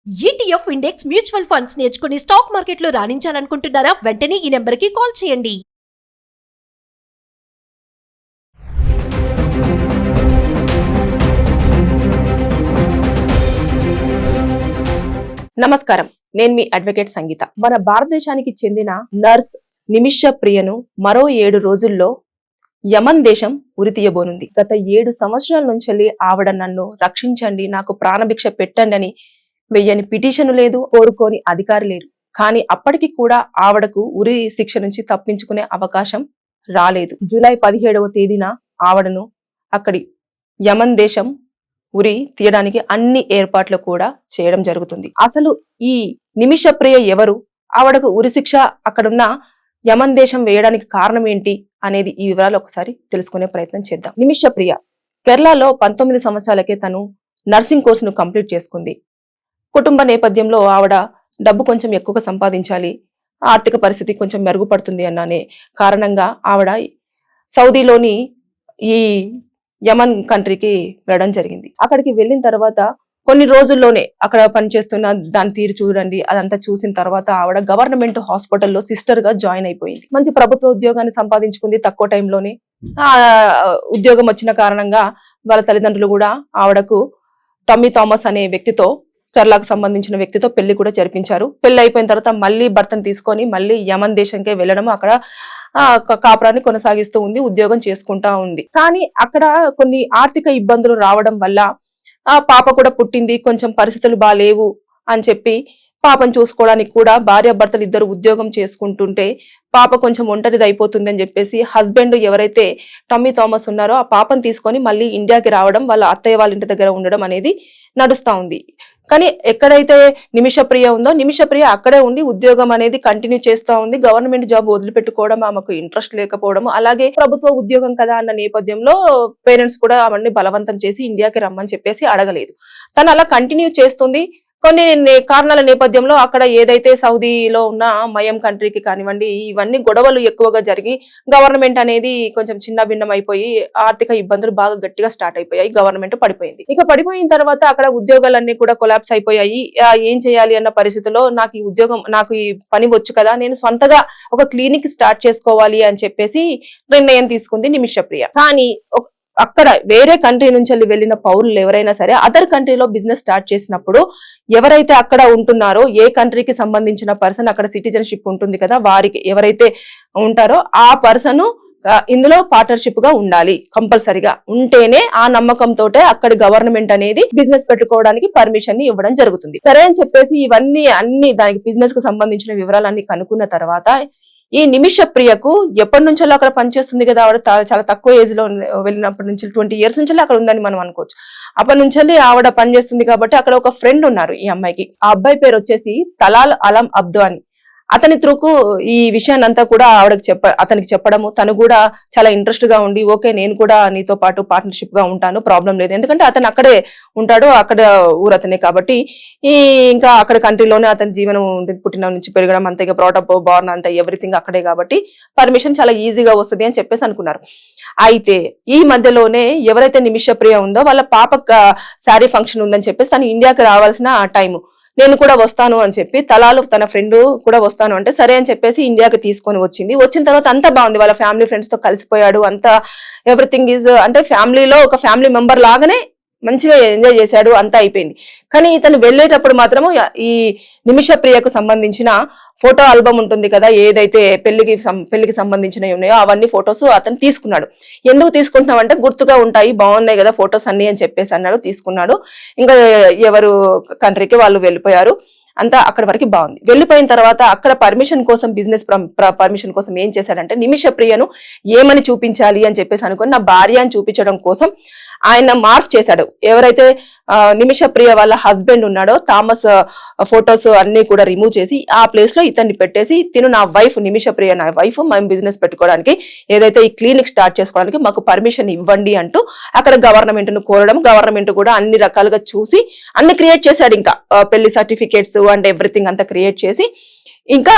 ETF index mutual funds నేర్చుకుని stock మార్కెట్లో రాణించాలనుకుంటున్నారా? వెంటనే ఈ నెంబర్కి కాల్ చేయండి. నమస్కారం, నేను మీ అడ్వకేట్ సంగీత. మన భారతదేశానికి చెందిన నర్స్ నిమిష ప్రియను మరో 7 రోజుల్లో యమన్ దేశం ఉరితీయబోనుంది. గత 7 సంవత్సరాల నుంచి ఆవిడ నన్ను రక్షించండి, నాకు ప్రాణభిక్ష పెట్టండి అని వెయ్యని పిటిషన్ లేదు, కోరుకోని అధికారి లేరు. కానీ అప్పటికి కూడా ఆవిడకు ఉరి శిక్ష నుంచి తప్పించుకునే అవకాశం రాలేదు. జూలై 17వ తేదీన ఆవిడను అక్కడి యమన్ దేశం ఉరి తీయడానికి అన్ని ఏర్పాట్లు కూడా చేయడం జరుగుతుంది. అసలు ఈ నిమిష ప్రియ ఎవరు, ఆవిడకు ఉరి శిక్ష అక్కడున్న యమన్ దేశం వేయడానికి కారణం ఏంటి అనేది ఈ వివరాలు ఒకసారి తెలుసుకునే ప్రయత్నం చేద్దాం. నిమిష ప్రియ కేరళలో 19 సంవత్సరాలకే తను నర్సింగ్ కోర్సును కంప్లీట్ చేసుకుంది. కుటుంబ నేపథ్యంలో ఆవిడ డబ్బు కొంచెం ఎక్కువగా సంపాదించాలి, ఆర్థిక పరిస్థితి కొంచెం మెరుగుపడుతుంది అన్ననే కారణంగా ఆవిడ సౌదీలోని ఈ యమన్ కంట్రీకి వెళ్ళడం జరిగింది. అక్కడికి వెళ్ళిన తర్వాత కొన్ని రోజుల్లోనే అక్కడ పనిచేస్తున్న దాని తీరు చూడండి, అదంతా చూసిన తర్వాత ఆవిడ గవర్నమెంట్ హాస్పిటల్లో సిస్టర్ గా జాయిన్ అయిపోయింది. మంచి ప్రభుత్వ ఉద్యోగాన్ని సంపాదించుకుంది తక్కువ టైంలోనే. ఉద్యోగం వచ్చిన కారణంగా వాళ్ళ తల్లిదండ్రులు కూడా ఆవిడకు టమ్మీ థామస్ అనే వ్యక్తితో, కేరళకు సంబంధించిన వ్యక్తితో పెళ్లి కూడా జరిపించారు. పెళ్లి అయిపోయిన తర్వాత మళ్ళీ భర్తను తీసుకొని మళ్ళీ యమన్ దేశంకే వెళ్ళడం, అక్కడ కాపురాన్ని కొనసాగిస్తూ ఉంది, ఉద్యోగం చేసుకుంటా ఉంది. కానీ అక్కడ కొన్ని ఆర్థిక ఇబ్బందులు రావడం వల్ల ఆ పాప కూడా పుట్టింది, కొంచెం పరిస్థితులు బాలేవు అని చెప్పి పాపను చూసుకోవడానికి కూడా భార్యాభర్తలు ఇద్దరు ఉద్యోగం చేసుకుంటుంటే పాప కొంచెం ఒంటరిది అయిపోతుంది అని చెప్పేసి హస్బెండ్ ఎవరైతే టమ్మీ థామస్ ఉన్నారో ఆ పాపను తీసుకొని మళ్ళీ ఇండియాకి రావడం, వాళ్ళ అత్తయ్య వాళ్ళ ఇంటి దగ్గర ఉండడం అనేది నడుస్తా ఉంది. కానీ ఎక్కడైతే నిమిష ప్రియ ఉందో, నిమిష ప్రియ అక్కడే ఉండి ఉద్యోగం అనేది కంటిన్యూ చేస్తూ ఉంది. గవర్నమెంట్ జాబ్ వదిలిపెట్టుకోవడం ఆమెకు ఇంట్రెస్ట్ లేకపోవడం, అలాగే ప్రభుత్వ ఉద్యోగం కదా అన్న నేపథ్యంలో పేరెంట్స్ కూడా అవన్నీ బలవంతం చేసి ఇండియాకి రమ్మని చెప్పేసి అడగలేదు. తను అలా కంటిన్యూ చేస్తుంది. కొన్ని కారణాల నేపథ్యంలో అక్కడ ఏదైతే సౌదీలో ఉన్న మయం కంట్రీకి కానివ్వండి, ఇవన్నీ గొడవలు ఎక్కువగా జరిగి గవర్నమెంట్ అనేది కొంచెం చిన్న భిన్నం అయిపోయి ఆర్థిక ఇబ్బందులు బాగా గట్టిగా స్టార్ట్ అయిపోయాయి. గవర్నమెంట్ పడిపోయింది. ఇక పడిపోయిన తర్వాత అక్కడ ఉద్యోగాలన్నీ కూడా కొలాప్స్ అయిపోయాయి. ఏం చేయాలి అన్న పరిస్థితిలో నాకు ఈ ఉద్యోగం, నాకు ఈ పని వచ్చు కదా, నేను సొంతగా ఒక క్లినిక్ స్టార్ట్ చేసుకోవాలి అని చెప్పేసి నిర్ణయం తీసుకుంది నిమిష ప్రియ. కానీ అక్కడ వేరే కంట్రీ నుంచి వెళ్ళిన పౌరులు ఎవరైనా సరే అదర్ కంట్రీలో బిజినెస్ స్టార్ట్ చేసినప్పుడు ఎవరైతే అక్కడ ఉంటున్నారో, ఏ కంట్రీకి సంబంధించిన పర్సన్ అక్కడ సిటిజన్షిప్ ఉంటుంది కదా, వారికి ఎవరైతే ఉంటారో ఆ పర్సన్ ఇందులో పార్ట్నర్షిప్ గా ఉండాలి. కంపల్సరిగా ఉంటేనే ఆ నమ్మకంతో అక్కడ గవర్నమెంట్ అనేది బిజినెస్ పెట్టుకోవడానికి పర్మిషన్ ఇవ్వడం జరుగుతుంది. సరే అని చెప్పేసి ఇవన్నీ అన్ని దానికి బిజినెస్ కు సంబంధించిన వివరాలన్నీ కనుక్కున్న తర్వాత ఈ నిమిష ప్రియకు ఎప్పటి నుంచో అక్కడ పనిచేస్తుంది కదా, ఆవిడ చాలా తక్కువ ఏజ్ లో వెళ్ళినప్పటి నుంచి 20 years నుంచి అక్కడ ఉందని మనం అనుకోవచ్చు. అప్పటి నుంచి ఆవిడ పనిచేస్తుంది కాబట్టి అక్కడ ఒక ఫ్రెండ్ ఉన్నారు ఈ అమ్మాయికి. ఆ అబ్బాయి పేరు వచ్చేసి తలాల్ అలం అబ్దు అని. అతని త్రూకు ఈ విషయాన్ని అంతా కూడా ఆవిడకి అతనికి చెప్పడము, తను కూడా చాలా ఇంట్రెస్ట్ గా ఉండి ఓకే నేను కూడా నీతో పాటు పార్ట్నర్షిప్ గా ఉంటాను, ప్రాబ్లం లేదు, ఎందుకంటే అతను అక్కడే ఉంటాడు, అక్కడ ఊరు అతనే కాబట్టి ఇంకా అక్కడ కంట్రీలోనే అతని జీవనం ఉంటుంది, పుట్టిన నుంచి పెరగడం అంతే, ఇక బ్రాటప్ బార్న్ అంటే ఎవ్రీథింగ్ అక్కడే కాబట్టి పర్మిషన్ చాలా ఈజీగా వస్తుంది అని చెప్పేసి అనుకున్నారు. అయితే ఈ మధ్యలోనే ఎవరైతే నిమిష ప్రియ ఉందో వాళ్ళ పాప శారీ ఫంక్షన్ ఉందని చెప్పేసి తను ఇండియాకి రావాల్సిన ఆ టైము, నేను కూడా వస్తాను అని చెప్పి తలాలు తన ఫ్రెండ్ కూడా వస్తాను అంటే సరే అని చెప్పేసి ఇండియాకి తీసుకొని వచ్చింది. వచ్చిన తర్వాత అంతా బాగుంది, వాళ్ళ ఫ్యామిలీ ఫ్రెండ్స్ తో కలిసిపోయాడు, అంతా ఎవ్రీథింగ్ ఈజ్ అంటే ఫ్యామిలీలో ఒక ఫ్యామిలీ మెంబర్ లాగానే మంచిగా ఎంజాయ్ చేశాడు, అంతా అయిపోయింది. కానీ ఇతను వెళ్ళేటప్పుడు మాత్రము ఈ నిమిష ప్రియకు సంబంధించిన ఫోటో ఆల్బమ్ ఉంటుంది కదా, ఏదైతే పెళ్లికి సంబంధించినవి ఉన్నాయో అవన్నీ ఫొటోస్ అతను తీసుకున్నాడు. ఎందుకు తీసుకుంటున్నావు అంటే గుర్తుగా ఉంటాయి, బాగున్నాయి కదా ఫొటోస్ అన్ని అని చెప్పేసి అన్నాడు, తీసుకున్నాడు. ఇంకా ఎవరు కంట్రీకి వాళ్ళు వెళ్ళిపోయారు, అంతా అక్కడ వరకు బాగుంది. వెళ్ళిపోయిన తర్వాత అక్కడ పర్మిషన్ కోసం, బిజినెస్ పర్మిషన్ కోసం ఏం చేశాడంటే నిమిష ప్రియను ఏమని చూపించాలి అని చెప్పేసి అనుకుని నా భార్య అని చూపించడం కోసం ఆయన మార్ఫ్ చేశాడు. ఎవరైతే నిమిష ప్రియ వాళ్ళ హస్బెండ్ ఉన్నాడో థామస్ ఫొటోస్ అన్ని కూడా రిమూవ్ చేసి ఆ ప్లేస్ లో ఇతన్ని పెట్టేసి, తిను నా వైఫ్, నిమిష ప్రియ నా వైఫ్, మేము బిజినెస్ పెట్టుకోవడానికి ఏదైతే ఈ క్లినిక్ స్టార్ట్ చేసుకోవడానికి మాకు పర్మిషన్ ఇవ్వండి అంటూ అక్కడ గవర్నమెంట్ ను కోరడం, గవర్నమెంట్ కూడా అన్ని రకాలుగా చూసి అన్ని క్రియేట్ చేశాడు. ఇంకా పెళ్లి సర్టిఫికేట్స్ అండ్ ఎవ్రీథింగ్ అంతా క్రియేట్ చేసి ఇంకా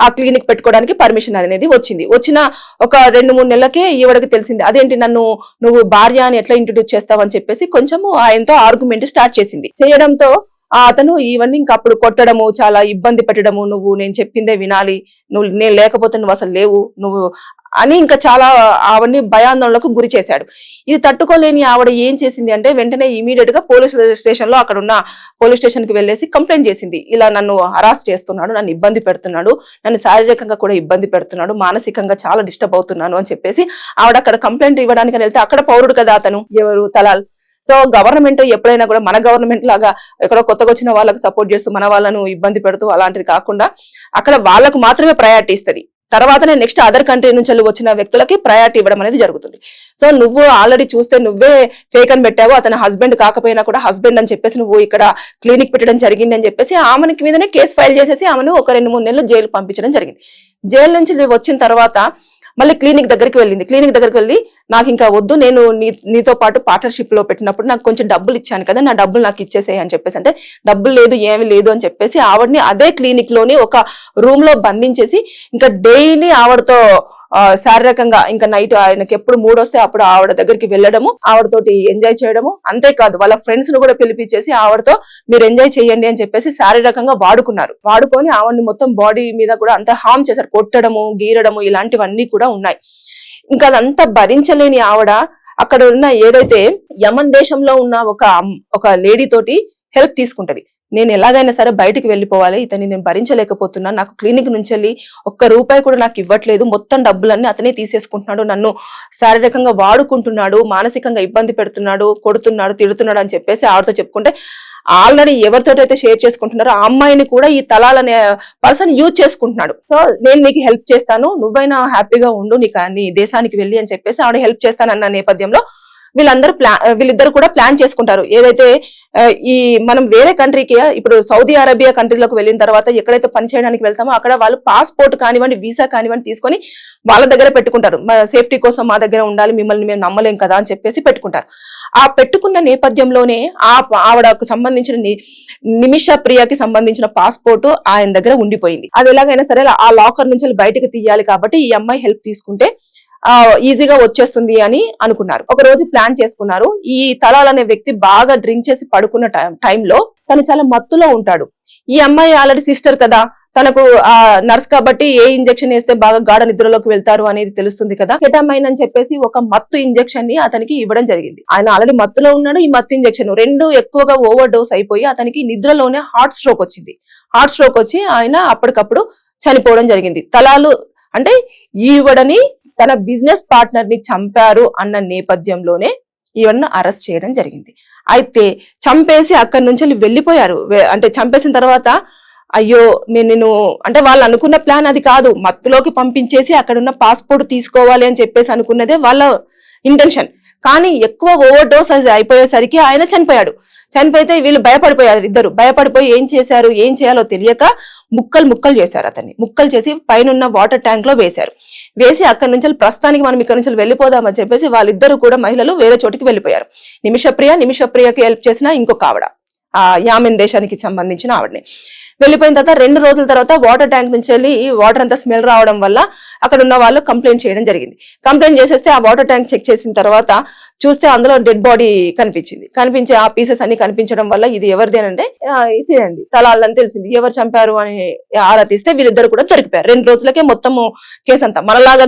ఆ క్లినిక్ పెట్టుకోవడానికి పర్మిషన్ అనేది వచ్చింది. వచ్చిన ఒక 2-3 నెలలకే ఈవిడకి తెలిసింది, అదేంటి నన్ను నువ్వు భార్య అని ఎట్లా ఇంట్రడ్యూస్ చేస్తావని చెప్పేసి కొంచెము ఆయనతో ఆర్గ్యుమెంట్ స్టార్ట్ చేసింది. చేయడంతో అతను ఇవన్నీ ఇంకా అప్పుడు కొట్టడము, చాలా ఇబ్బంది పెట్టడము, నువ్వు నేను చెప్పిందే వినాలి, నేను లేకపోతే నువ్వు అసలు లేవు నువ్వు అని ఇంకా చాలా అవన్నీ భయాందోళనకు గురి చేశాడు. ఇది తట్టుకోలేని ఆవిడ ఏం చేసింది అంటే వెంటనే ఇమీడియట్ గా పోలీస్ స్టేషన్ లో అక్కడ ఉన్న పోలీస్ స్టేషన్ కి వెళ్ళేసి కంప్లైంట్ చేసింది. ఇలా నన్ను హరాస్ చేస్తున్నాడు, నన్ను ఇబ్బంది పెడుతున్నాడు, నన్ను శారీరకంగా కూడా ఇబ్బంది పెడుతున్నాడు, మానసికంగా చాలా డిస్టర్బ్ అవుతున్నాను అని చెప్పేసి ఆవిడ అక్కడ కంప్లైంట్ ఇవ్వడానికి వెళ్తే అక్కడ పౌరుడు కదా అతను, ఎవరు తలాల్. సో గవర్నమెంట్ ఎప్పుడైనా కూడా మన గవర్నమెంట్ లాగా ఎక్కడో కొత్తగా వచ్చిన వాళ్ళకి సపోర్ట్ చేస్తూ మన వాళ్ళను ఇబ్బంది పెడుతూ అలాంటిది కాకుండా అక్కడ వాళ్ళకు మాత్రమే ప్రయారిటీ ఇస్తుంది. తర్వాతనే నెక్స్ట్ అదర్ కంట్రీ నుంచి వచ్చిన వ్యక్తులకి ప్రయారిటీ ఇవ్వడం అనేది జరుగుతుంది. సో నువ్వు ఆల్రెడీ చూస్తే నువ్వే ఫేక్ అని పెట్టావు, అతని హస్బెండ్ కాకపోయినా కూడా హస్బెండ్ అని చెప్పేసి నువ్వు ఇక్కడ క్లినిక్ పెట్టడం జరిగింది అని చెప్పేసి ఆమెకి మీదనే కేసు ఫైల్ చేసేసి ఆమెను ఒక 2-3 నెలలు జైలు పంపించడం జరిగింది. జైలు నుంచి వచ్చిన తర్వాత మళ్ళీ క్లినిక్ దగ్గరికి వెళ్ళింది. క్లినిక్ దగ్గరికి వెళ్ళి నాకు ఇంకా వద్దు, నేను నీతో పాటు పార్ట్నర్షిప్ లో పెట్టినప్పుడు నాకు కొంచెం డబ్బులు ఇచ్చాను కదా, నా డబ్బులు నాకు ఇచ్చేసేయి అని చెప్పేసి, అంటే డబ్బులు లేదు ఏమి లేదు అని చెప్పేసి ఆవిడని అదే క్లినిక్ లోని ఒక రూమ్ లో బంధించేసి ఇంకా డైలీ ఆవిడతో శారీరకంగా ఇంకా నైట్ ఆయనకి ఎప్పుడు మూడ్ వస్తే అప్పుడు ఆవిడ దగ్గరికి వెళ్ళడము, ఆవిడతోటి ఎంజాయ్ చేయడము, అంతేకాదు వాళ్ళ ఫ్రెండ్స్ ను కూడా పిలిపించేసి ఆవిడతో మీరు ఎంజాయ్ చేయండి అని చెప్పేసి శారీరకంగా వాడుకొని ఆవిడని మొత్తం బాడీ మీద కూడా అంతా హార్మ్ చేశారు, కొట్టడము, గీరడము, ఇలాంటివన్నీ కూడా ఉన్నాయి. ఇంకా అదంతా భరించలేని ఆవిడ అక్కడ ఉన్న ఏదైతే యమన్ దేశంలో ఉన్న ఒక లేడీ తోటి హెల్ప్ తీసుకుంటది. నేను ఎలాగైనా సరే బయటికి వెళ్ళిపోవాలి, ఇతన్ని నేను భరించలేకపోతున్నా, నాకు క్లినిక్ నుంచి వెళ్ళి ₹1 కూడా నాకు ఇవ్వట్లేదు, మొత్తం డబ్బులన్నీ అతనే తీసేసుకుంటున్నాడు, నన్ను శారీరకంగా వాడుకుంటున్నాడు, మానసికంగా ఇబ్బంది పెడుతున్నాడు, కొడుతున్నాడు, తిడుతున్నాడు అని చెప్పేసి ఆవిడతో చెప్పుకుంటే ఆల్రెడీ ఎవరితోటైతే షేర్ చేసుకుంటున్నారో ఆ అమ్మాయిని కూడా ఈ తలాల్ అనే పర్సన్ యూజ్ చేసుకుంటున్నాడు. సో నేను నీకు హెల్ప్ చేస్తాను, నువ్వైనా హ్యాపీగా ఉండు, నీ దేశానికి వెళ్ళి అని చెప్పేసి ఆవిడ హెల్ప్ చేస్తానన్న నేపథ్యంలో వీళ్ళిద్దరు కూడా ప్లాన్ చేసుకుంటారు. ఏదైతే ఈ మనం వేరే కంట్రీకి ఇప్పుడు సౌదీ అరేబియా కంట్రీలోకి వెళ్ళిన తర్వాత ఎక్కడైతే పని చేయడానికి వెళ్తామో అక్కడ వాళ్ళు పాస్పోర్ట్ కానివ్వండి, వీసా కానివ్వండి తీసుకొని వాళ్ళ దగ్గర పెట్టుకుంటారు. సేఫ్టీ కోసం మా దగ్గర ఉండాలి, మిమ్మల్ని మేము నమ్మలేం కదా అని చెప్పేసి పెట్టుకుంటారు. ఆ పెట్టుకున్న నేపథ్యంలోనే ఆవిడకు సంబంధించిన నిమిష ప్రియకి సంబంధించిన పాస్పోర్ట్ ఆయన దగ్గర ఉండిపోయింది. అది ఎలాగైనా సరే ఆ లాకర్ నుంచి బయటకు తీయాలి కాబట్టి ఈ అమ్మాయి హెల్ప్ తీసుకుంటే ఈజీగా వచ్చేస్తుంది అని అనుకున్నారు. ఒక రోజు ప్లాన్ చేసుకున్నారు. ఈ తలాల్ అనే వ్యక్తి బాగా డ్రింక్ చేసి పడుకున్న టైంలో తను చాలా మత్తులో ఉంటాడు. ఈ అమ్మాయి ఆల్రెడీ సిస్టర్ కదా, తనకు నర్స్ కాబట్టి ఏ ఇంజెక్షన్ వేస్తే బాగా గాఢ నిద్రలోకి వెళ్తారు అనేది తెలుస్తుంది కదా. కెటామైన్ అని చెప్పేసి ఒక మత్తు ఇంజెక్షన్ ని అతనికి ఇవ్వడం జరిగింది. ఆయన ఆల్రెడీ మత్తులో ఉన్నాడు, ఈ మత్తు ఇంజెక్షన్ 2 ఎక్కువగా ఓవర్ డోస్ అయిపోయి అతనికి నిద్రలోనే హార్ట్ స్ట్రోక్ వచ్చింది. హార్ట్ స్ట్రోక్ వచ్చి ఆయన అప్పటికప్పుడు చనిపోవడం జరిగింది. తలాలు అంటే ఈవిడని తన బిజినెస్ పార్ట్నర్ ని చంపారు అన్న నేపథ్యంలోనే ఈవిడను అరెస్ట్ చేయడం జరిగింది. అయితే చంపేసి అక్కడి నుంచి వెళ్ళిపోయారు. అంటే చంపేసిన తర్వాత అయ్యో నేను అంటే వాళ్ళు అనుకున్న ప్లాన్ అది కాదు, మత్తులోకి పంపించేసి అక్కడున్న పాస్పోర్ట్ తీసుకోవాలి అని చెప్పేసి అనుకున్నదే వాళ్ళ ఇంటెన్షన్. కానీ ఎక్కువ ఓవర్ డోస్ అయిపోయేసరికి ఆయన చనిపోయితే వీళ్ళు భయపడిపోయారు. ఇద్దరు భయపడిపోయి ఏం చేయాలో తెలియక ముక్కలు చేశారు. అతన్ని ముక్కలు చేసి పైన వాటర్ ట్యాంక్ లో వేసి అక్కడి నుంచి ప్రస్తుతానికి మనం ఇక్కడ నుంచి వెళ్ళిపోదామని చెప్పేసి వాళ్ళిద్దరు కూడా మహిళలు వేరే చోటికి వెళ్ళిపోయారు. నిమిషప్రియకి హెల్ప్ చేసిన ఇంకొక ఆవిడ, యామెన్ దేశానికి సంబంధించిన ఆవిడని వెళ్ళిపోయిన తర్వాత 2 రోజుల తర్వాత వాటర్ ట్యాంక్ నుంచి వెళ్ళి వాటర్ అంతా స్మెల్ రావడం వల్ల అక్కడ ఉన్న వాళ్ళు కంప్లైంట్ చేయడం జరిగింది. కంప్లైంట్ చేసేస్తే ఆ వాటర్ ట్యాంక్ చెక్ చేసిన తర్వాత చూస్తే అందులో డెడ్ బాడీ కనిపించి ఆ పీసెస్ అన్ని కనిపించడం వల్ల ఇది ఎవరిదేనంటే ఇదేనండి తలాల్ అని తెలిసింది. ఎవరు చంపారు అని ఆరా తీస్తే వీళ్ళిద్దరు కూడా దొరికిపోయారు. 2 రోజులకే మొత్తము కేసు అంతా మనలాగా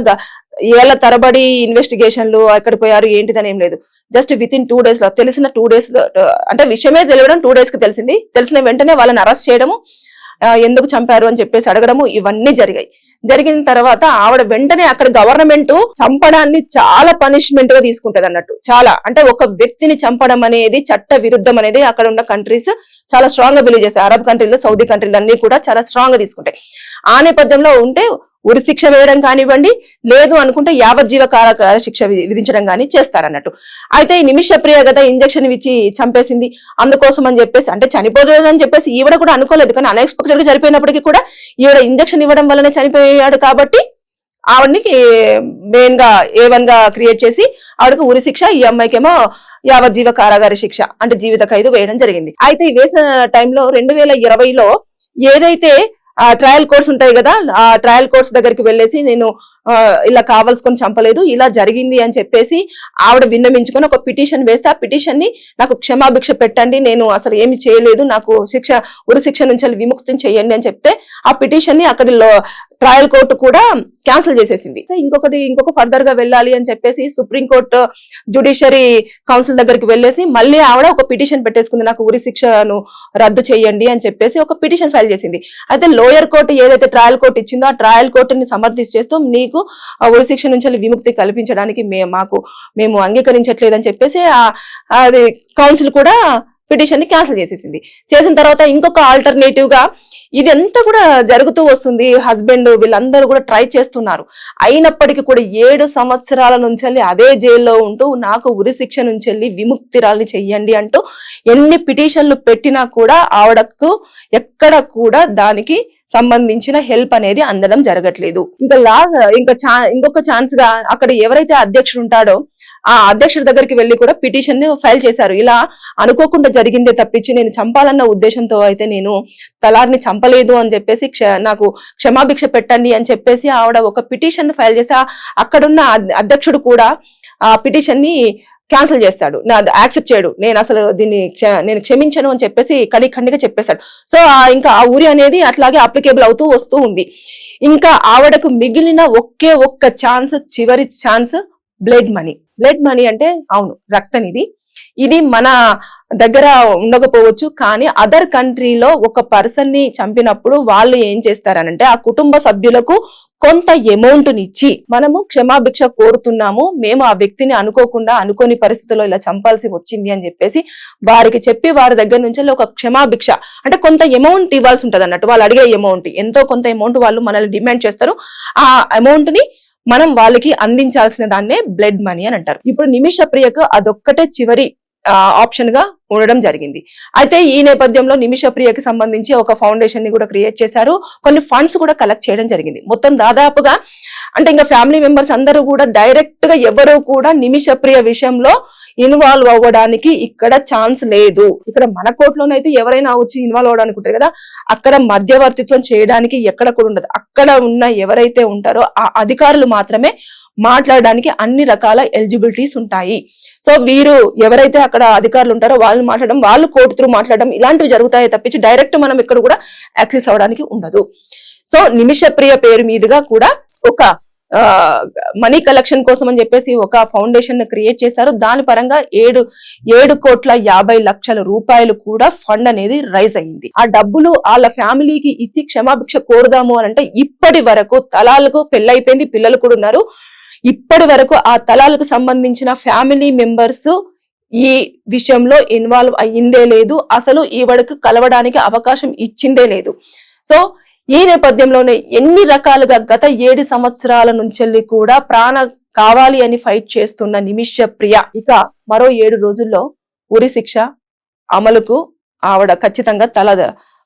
ఏళ్ల తరబడి ఇన్వెస్టిగేషన్లు ఎక్కడ పోయారు ఏంటిదని ఏం లేదు. జస్ట్ వితిన్ 2 days లో తెలిసిన 2 days లో అంటే విషయమే తెలియడం 2 days కి తెలిసింది. తెలిసిన వెంటనే వాళ్ళని అరెస్ట్ చేయడము, ఎందుకు చంపారు అని చెప్పేసి అడగడము, ఇవన్నీ జరిగిన తర్వాత ఆవిడ వెంటనే అక్కడ గవర్నమెంట్ చంపడాన్ని చాలా పనిష్మెంట్ గా తీసుకుంటది అన్నట్టు. చాలా అంటే ఒక వ్యక్తిని చంపడం అనేది చట్ట విరుద్ధం అనేది అక్కడ ఉన్న కంట్రీస్ చాలా స్ట్రాంగ్ గా బిలీవ్ చేస్తాయి. అరబ్ కంట్రీలు, సౌదీ కంట్రీలు అన్ని కూడా చాలా స్ట్రాంగ్ గా తీసుకుంటాయి. ఆ నేపథ్యంలో ఉంటే ఉరి శిక్ష వేయడం కానివ్వండి, లేదు అనుకుంటే యావజ్జీవ కారాగార శిక్ష విధించడం కానీ చేస్తారన్నట్టు. అయితే ఈ నిమిషప్రియ కదా ఇంజక్షన్ ఇచ్చి చంపేసింది, అందుకోసం అని చెప్పేసి అంటే చనిపోలేదు అని చెప్పేసి ఈవిడ కూడా అనుకోలేదు. కానీ అన్ఎక్స్పెక్టెడ్ గా చనిపోయినప్పటికీ కూడా ఈవిడ ఇంజక్షన్ ఇవ్వడం వల్లనే చనిపోయాడు కాబట్టి ఆవిడని మెయిన్ గా A1 గా క్రియేట్ చేసి ఆవిడకి ఉరి శిక్ష, ఈ అమ్మాయికేమో యావజ్జీవ కారాగార శిక్ష అంటే జీవిత ఖైదు వేయడం జరిగింది. అయితే ఈ వేసిన టైంలో 2020లో ఏదైతే ఆ ట్రయల్ కోర్ట్స్ ఉంటాయి కదా, ఆ ట్రయల్ కోర్ట్స్ దగ్గరికి వెళ్ళేసి నేను ఇలా కావాల్సుకొని చంపలేదు, ఇలా జరిగింది అని చెప్పేసి ఆవిడ విన్నవించుకొని ఒక పిటిషన్ వేస్తే ఆ పిటిషన్ ని నాకు క్షమాభిక్ష పెట్టండి, నేను అసలు ఏమి చేయలేదు, నాకు ఉరి శిక్ష నుంచి విముక్తిని చేయండి అని చెప్తే ఆ పిటిషన్ ని అక్కడ ట్రయల్ కోర్టు కూడా క్యాన్సిల్ చేసేసింది. ఇంకొక ఫర్దర్ గా వెళ్ళాలి అని చెప్పేసి సుప్రీంకోర్టు జ్యుడిషియరీ కౌన్సిల్ దగ్గరికి వెళ్ళేసి మళ్ళీ ఆవిడ ఒక పిటిషన్ పెట్టేసుకుంది, నాకు ఉరి శిక్షను రద్దు చేయండి అని చెప్పేసి ఒక పిటిషన్ ఫైల్ చేసింది. అయితే లోయర్ కోర్టు ఏదైతే ట్రయల్ కోర్టు ఇచ్చిందో ఆ ట్రయల్ కోర్టుని సమర్థిస్తూ నీకు ఉరి శిక్ష నుంచి విముక్తి కల్పించడానికి మేము అంగీకరించట్లేదని చెప్పేసి అది కౌన్సిల్ కూడా పిటిషన్ ని క్యాన్సిల్ చేసేసింది. చేసిన తర్వాత ఇంకొక ఆల్టర్నేటివ్ గా ఇదంతా కూడా జరుగుతూ వస్తుంది. హస్బెండ్ వీళ్ళందరూ కూడా ట్రై చేస్తున్నారు. అయినప్పటికీ కూడా 7 సంవత్సరాల నుంచి అదే జైల్లో ఉంటూ నాకు ఉరి శిక్ష నుంచి విముక్తిరాల్ని చెయ్యండి అంటూ ఎన్ని పిటిషన్లు పెట్టినా కూడా ఆవిడకు ఎక్కడ కూడా దానికి సంబంధించిన హెల్ప్ అనేది అందడం జరగట్లేదు. ఇంకొక ఛాన్స్ గా అక్కడ ఎవరైతే అధ్యక్షుడు ఉంటాడో ఆ అధ్యక్షుడి దగ్గరికి వెళ్లి కూడా పిటిషన్ ని ఫైల్ చేశారు. ఇలా అనుకోకుండా జరిగిందే తప్పించి నేను చంపాలన్న ఉద్దేశంతో అయితే నేను తలార్ని చంపలేదు అని చెప్పేసి నాకు క్షమాభిక్ష పెట్టండి అని చెప్పేసి ఆవిడ ఒక పిటిషన్ ఫైల్ చేస్తే అక్కడున్న అధ్యక్షుడు కూడా ఆ పిటిషన్ ని క్యాన్సిల్ చేస్తాడు, యాక్సెప్ట్ చేయడు, నేను అసలు దీన్ని నేను క్షమించను అని చెప్పేసి ఖండిగా చెప్పేశాడు. సో ఇంకా ఆ ఊరి అనేది అట్లాగే అప్లికేబుల్ అవుతూ వస్తూ ఉంది. ఇంకా ఆవిడకు మిగిలిన ఒక్క ఛాన్స్, చివరి ఛాన్స్ బ్లడ్ మనీ అంటే అవును రక్తనిధి. ఇది మన దగ్గర ఉండకపోవచ్చు, కానీ అదర్ కంట్రీలో ఒక పర్సన్ ని చంపినప్పుడు వాళ్ళు ఏం చేస్తారనంటే ఆ కుటుంబ సభ్యులకు కొంత అమౌంట్ నిచ్చి మనము క్షమాభిక్ష కోరుతున్నాము, మేము ఆ వ్యక్తిని అనుకోని పరిస్థితుల్లో ఇలా చంపాల్సి వచ్చింది అని చెప్పేసి వారికి చెప్పి వారి దగ్గర నుంచి ఒక క్షమాభిక్ష అంటే కొంత అమౌంట్ ఇవ్వాల్సి ఉంటది అన్నట్టు. వాళ్ళు అడిగే అమౌంట్ ఎంతో కొంత అమౌంట్ వాళ్ళు మనల్ని డిమాండ్ చేస్తారు. ఆ అమౌంట్ ని మనం వాళ్ళకి అందించాల్సిన దాన్నే బ్లడ్ మనీ అని అంటారు. ఇప్పుడు నిమిష ప్రియకు అదొక్కటే చివరి ఆప్షన్ గా ఉండడం జరిగింది. అయితే ఈ నేపథ్యంలో నిమిష ప్రియకి సంబంధించి ఒక ఫౌండేషన్ ని కూడా క్రియేట్ చేశారు, కొన్ని ఫండ్స్ కూడా కలెక్ట్ చేయడం జరిగింది. మొత్తం దాదాపుగా అంటే ఇంకా ఫ్యామిలీ మెంబర్స్ అందరూ కూడా డైరెక్ట్ గా ఎవరు కూడా నిమిష ప్రియ విషయంలో ఇన్వాల్వ్ అవ్వడానికి ఇక్కడ ఛాన్స్ లేదు. ఇక్కడ మన కోర్టులోనైతే ఎవరైనా వచ్చి ఇన్వాల్వ్ అవ్వడానికి ఉంటుంది కదా, అక్కడ మధ్యవర్తిత్వం చేయడానికి ఎక్కడ కూడా ఉండదు. అక్కడ ఉన్న ఎవరైతే ఉంటారో ఆ అధికారులు మాత్రమే మాట్లాడడానికి అన్ని రకాల ఎలిజిబిలిటీస్ ఉంటాయి. సో వీరు ఎవరైతే అక్కడ అధికారులు ఉంటారో వాళ్ళు మాట్లాడడం, వాళ్ళు కోర్టు త్రూ మాట్లాడడం ఇలాంటివి జరుగుతాయి తప్పించి డైరెక్ట్ మనం ఇక్కడ కూడా యాక్సెస్ అవ్వడానికి ఉండదు. సో నిమిష ప్రియ పేరు మీదుగా కూడా ఒక మనీ కలెక్షన్ కోసం అని చెప్పేసి ఒక ఫౌండేషన్ ని క్రియేట్ చేశారు. దాని పరంగా 7,50,00,000 రూపాయలు కూడా ఫండ్ అనేది రైజ్ అయ్యింది. ఆ డబ్బులు వాళ్ళ ఫ్యామిలీకి ఇచ్చి క్షమాభిక్ష కోరుదాము అని అంటే ఇప్పటి వరకు తలాలకు పెళ్ళైపోయింది, పిల్లలు కూడా ఉన్నారు. ఇప్పటి వరకు ఆ తలాలకు సంబంధించిన ఫ్యామిలీ మెంబర్స్ ఈ విషయంలో ఇన్వాల్వ్ అయ్యిందే లేదు, అసలు ఈవిడకు కలవడానికి అవకాశం ఇచ్చిందే లేదు. సో ఈ నేపథ్యంలోనే ఎన్ని రకాలుగా గత 7 సంవత్సరాల నుంచి కూడా ప్రాణ కావాలి అని ఫైట్ చేస్తున్న నిమిష ప్రియ ఇక మరో 7 రోజుల్లో ఉరి శిక్ష అమలుకు ఆవిడ ఖచ్చితంగా తల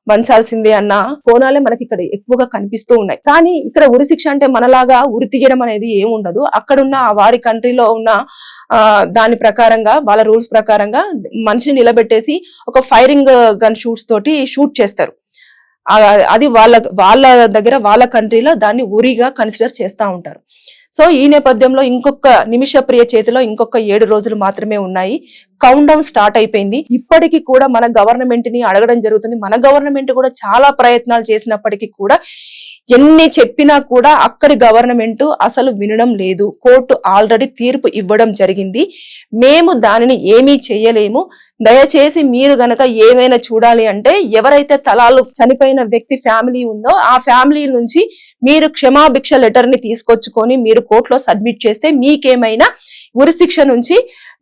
వంచాల్సిందే అన్న కోణాలే మనకి ఇక్కడ ఎక్కువగా కనిపిస్తూ ఉన్నాయి. కానీ ఇక్కడ ఉరి శిక్ష అంటే మనలాగా ఉరి తీయడం అనేది ఏముండదు. అక్కడున్న వారి కంట్రీలో ఉన్న దాని ప్రకారంగా వాళ్ళ రూల్స్ ప్రకారంగా మనిషిని నిలబెట్టేసి ఒక ఫైరింగ్ గన్ షూట్స్ తోటి షూట్ చేస్తారు. అది వాళ్ళ దగ్గర వాళ్ళ కంట్రీలో దాన్ని ఉరిగా కన్సిడర్ చేస్తా ఉంటారు. సో ఈ నేపథ్యంలో ఇంకొక నిమిష ప్రియ చేతిలో ఇంకొక 7 రోజులు మాత్రమే ఉన్నాయి. కౌంట్ డౌన్ స్టార్ట్ అయిపోయింది. ఇప్పటికీ కూడా మన గవర్నమెంట్ ని అడగడం జరుగుతుంది. మన గవర్నమెంట్ కూడా చాలా ప్రయత్నాలు చేసినప్పటికీ కూడా ఎన్ని చెప్పినా కూడా అక్కడి గవర్నమెంట్ అసలు వినడం లేదు. కోర్టు ఆల్రెడీ తీర్పు ఇవ్వడం జరిగింది, మేము దానిని ఏమీ చేయలేము, దయచేసి మీరు గనక ఏమైనా చూడాలి అంటే ఎవరైతే తలాలు చనిపోయిన వ్యక్తి ఫ్యామిలీ ఉందో ఆ ఫ్యామిలీ నుంచి మీరు క్షమాభిక్ష లెటర్ ని తీసుకొచ్చుకొని మీరు కోర్టులో సబ్మిట్ చేస్తే మీకేమైనా ఉరిశిక్ష నుంచి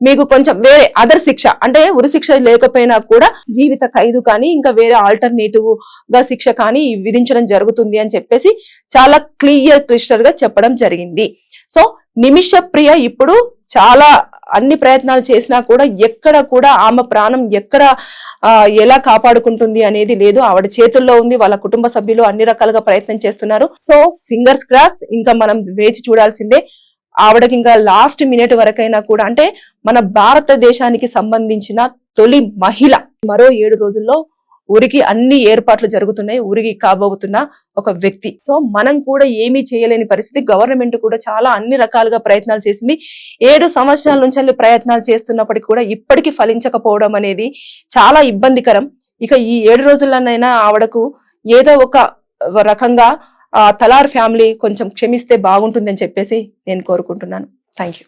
మీకు కొంచెం వేరే అదర్ శిక్ష అంటే ఉరిశిక్ష లేకపోయినా కూడా జీవిత ఖైదు కానీ ఇంకా వేరే ఆల్టర్నేటివ్ గా శిక్ష కానీ విధించడం జరుగుతుంది అని చెప్పేసి చాలా క్లిస్టర్ గా చెప్పడం జరిగింది. సో నిమిష ప్రియ ఇప్పుడు చాలా అన్ని ప్రయత్నాలు చేసినా కూడా ఎక్కడ కూడా ఆమె ప్రాణం ఎక్కడ ఎలా కాపాడుకుంటుంది అనేది లేదు, ఆవిడ చేతుల్లో ఉంది. వాళ్ళ కుటుంబ సభ్యులు అన్ని రకాలుగా ప్రయత్నం చేస్తున్నారు. సో ఫింగర్స్ క్రాస్, ఇంకా మనం వేచి చూడాల్సిందే. ఆవిడకి ఇంకా లాస్ట్ మినిట్ వరకైనా కూడా అంటే మన భారతదేశానికి సంబంధించిన తొలి మహిళ మరో 7 రోజుల్లో ఊరికి అన్ని ఏర్పాట్లు జరుగుతున్నాయి. ఊరికి కాబోతున్న ఒక వ్యక్తి. సో మనం కూడా ఏమీ చేయలేని పరిస్థితి. గవర్నమెంట్ కూడా చాలా అన్ని రకాలుగా ప్రయత్నాలు చేసింది. 7 సంవత్సరాల నుంచి ప్రయత్నాలు చేస్తున్నప్పటికీ కూడా ఇప్పటికీ ఫలించకపోవడం అనేది చాలా ఇబ్బందికరం. ఇక ఈ 7 రోజుల్లోనైనా ఆవిడకు ఏదో ఒక రకంగా తలార్ ఫ్యామిలీ కొంచెం క్షమిస్తే బాగుంటుందని చెప్పేసి నేను కోరుకుంటున్నాను. Thank you.